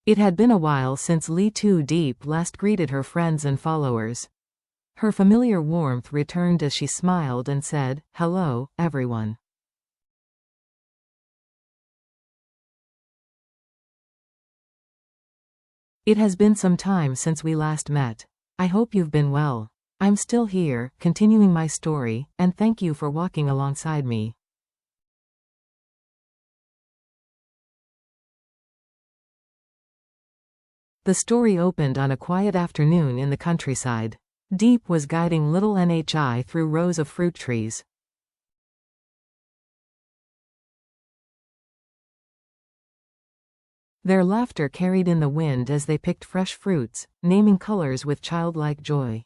It had been a while since Diep last greeted her friends and followers. Her familiar warmth returned as she smiled and said, "Hello, everyone." It has been some time since we last met. I hope you've been well. I'm still here, continuing my story, and thank you for walking alongside me. The story opened on a quiet afternoon in the countryside. Diep was guiding little Nhi through rows of fruit trees. Their laughter carried in the wind as they picked fresh fruits, naming colors with childlike joy.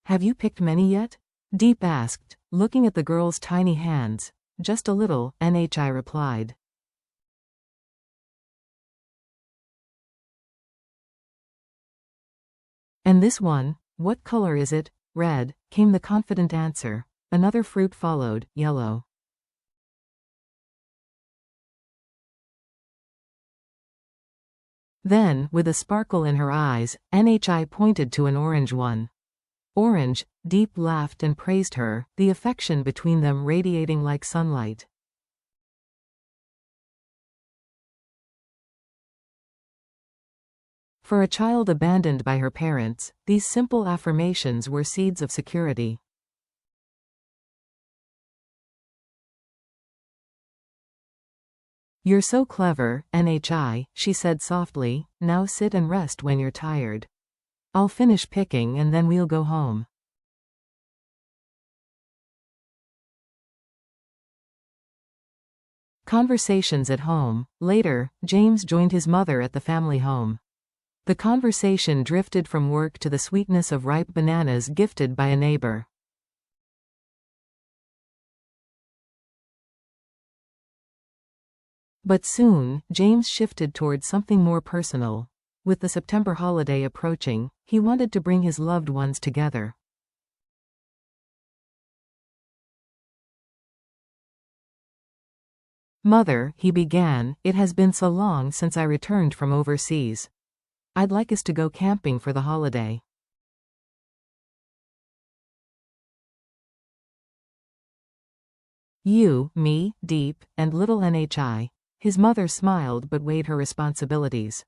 "Have you picked many yet?" Diep asked, looking at the girl's tiny hands. "Just a little," Nhi replied. "And this one, what color is it?" "Red," came the confident answer. Another fruit followed, yellow. Then, with a sparkle in her eyes, Nhi pointed to an orange one. "Orange," Diep laughed and praised her, the affection between them radiating like sunlight. For a child abandoned by her parents, these simple affirmations were seeds of security. "You're so clever, Nhi," she said softly. "Now sit and rest when you're tired. I'll finish picking and then we'll go home." Conversations at home. Later, James joined his mother at the family home. The conversation drifted from work to the sweetness of ripe bananas gifted by a neighbor. But soon, James shifted towards something more personal. With the September holiday approaching, he wanted to bring his loved ones together. "Mother," he began, "it has been so long since I returned from overseas. I'd like us to go camping for the holiday." "You, me, Diep, and little Nhi." His mother smiled but weighed her responsibilities.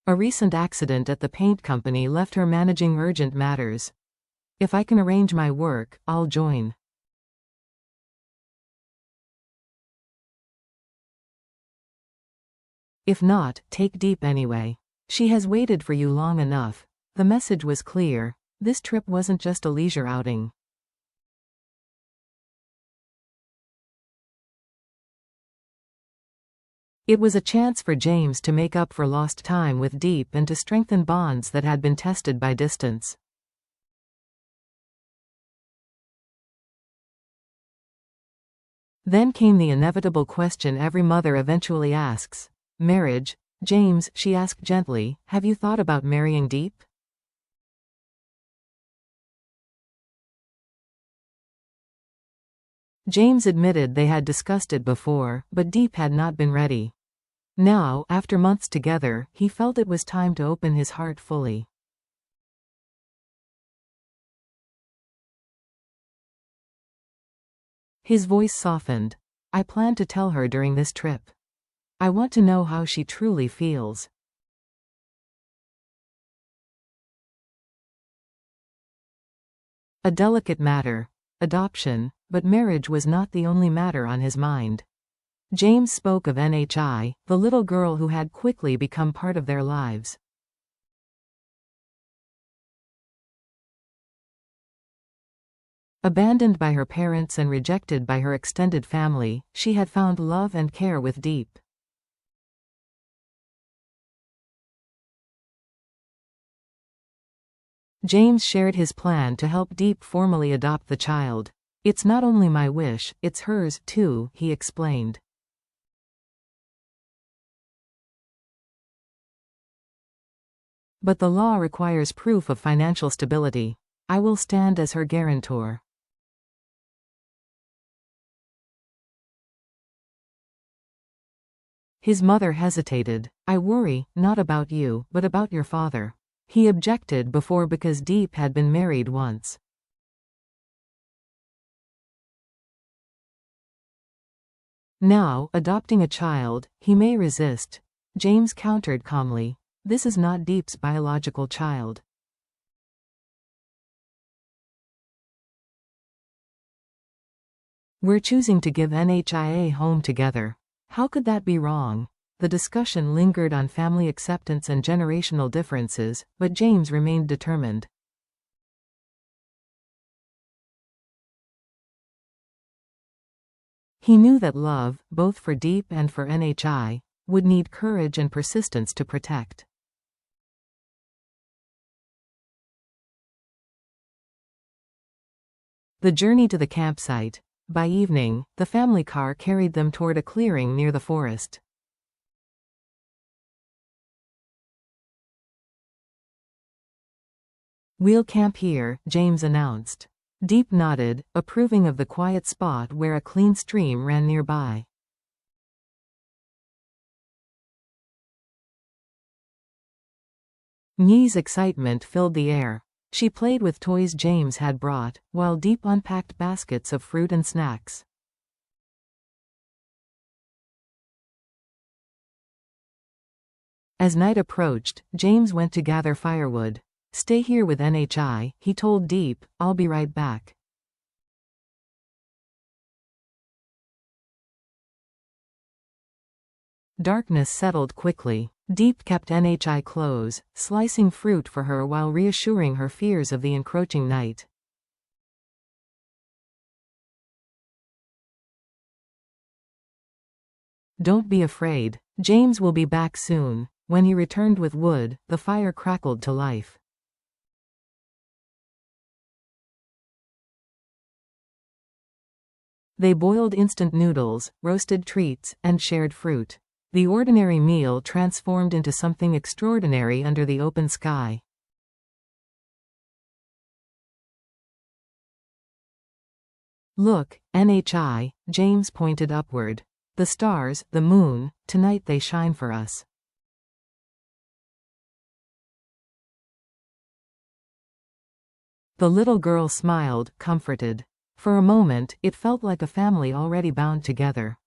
A recent accident at the paint company left her managing urgent matters. "If I can arrange my work, I'll join." "If not, take Diep anyway. She has waited for you long enough." The message was clear. This trip wasn't just a leisure outing. It was a chance for James to make up for lost time with Diep and to strengthen bonds that had been tested by distance. Then came the inevitable question every mother eventually asks. "Marriage." "James," she asked gently, "have you thought about marrying Diep?" James admitted they had discussed it before, but Diep had not been ready. Now, after months together, he felt it was time to open his heart fully. His voice softened. "I plan to tell her during this trip. I want to know how she truly feels." A delicate matter. Adoption. But marriage was not the only matter on his mind. James spoke of Nhi, the little girl who had quickly become part of their lives. Abandoned by her parents and rejected by her extended family, she had found love and care with Diep. James shared his plan to help Diep formally adopt the child. "It's not only my wish, it's hers, too," he explained. "But the law requires proof of financial stability." I will stand as her guarantor. His mother hesitated. I worry, not about you, but about your father. He objected before because Diep had been married once. Now, adopting a child, he may resist. James countered calmly. This is not Diep's biological child. We're choosing to give NHI a home together. How could that be wrong? The discussion lingered on family acceptance and generational differences, but James remained determined. He knew that love, both for Diep and for NHI, would need courage and persistence to protect. The journey to the campsite. By evening, the family car carried them toward a clearing near the forest. We'll camp here, James announced. Diep nodded, approving of the quiet spot where a clean stream ran nearby. Nye's excitement filled the air. She played with toys James had brought, while Diep unpacked baskets of fruit and snacks. As night approached, James went to gather firewood. Stay here with NHI, he told Diep, I'll be right back. Darkness settled quickly. Diep kept NHI close, slicing fruit for her while reassuring her fears of the encroaching night. Don't be afraid. James will be back soon. When he returned with wood, the fire crackled to life. They boiled instant noodles, roasted treats, and shared fruit. The ordinary meal transformed into something extraordinary under the open sky. Look, NHI, James pointed upward. The stars, the moon, tonight they shine for us. The little girl smiled, comforted. For a moment, it felt like a family already bound together.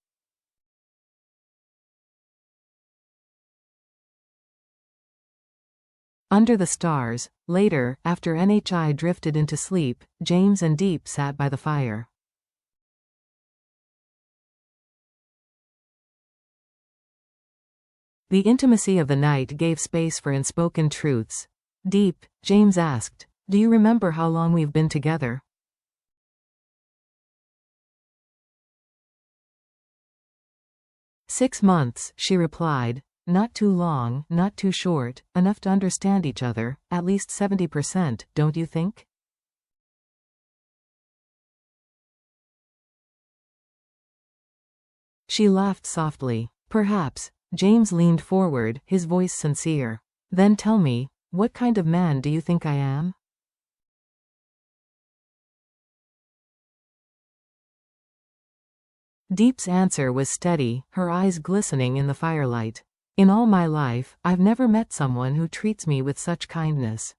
Under the stars, later, after NHI drifted into sleep, James and Diep sat by the fire. The intimacy of the night gave space for unspoken truths. Diep, James asked, do you remember how long we've been together? "6 months," she replied. Not too long, not too short, enough to understand each other, at least 70%, don't you think? She laughed softly. Perhaps. James leaned forward, his voice sincere. Then tell me, what kind of man do you think I am? Diep's answer was steady, her eyes glistening in the firelight. In all my life, I've never met someone who treats me with such kindness.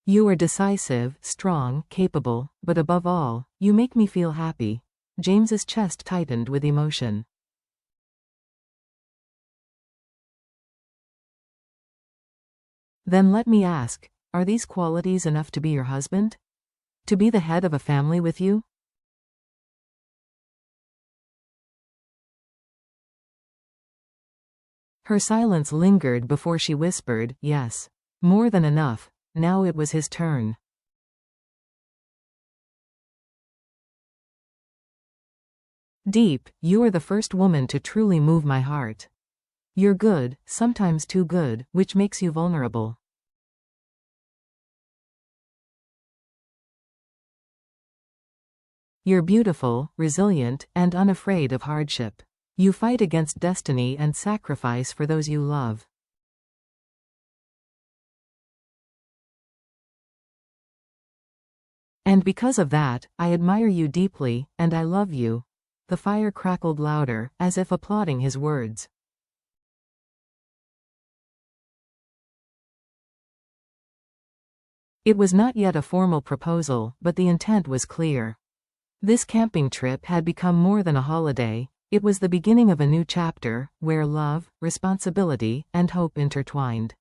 You are decisive, strong, capable, but above all, you make me feel happy. James's chest tightened with emotion. Then let me ask, are these qualities enough to be your husband? To be the head of a family with you? Her silence lingered before she whispered, yes. More than enough. Now it was his turn. Diep, you are the first woman to truly move my heart. You're good, sometimes too good, which makes you vulnerable. You're beautiful, resilient, and unafraid of hardship. You fight against destiny and sacrifice for those you love. And because of that, I admire you deeply, and I love you." The fire crackled louder, as if applauding his words. It was not yet a formal proposal, but the intent was clear. This camping trip had become more than a holiday. It was the beginning of a new chapter, where love, responsibility, and hope intertwined.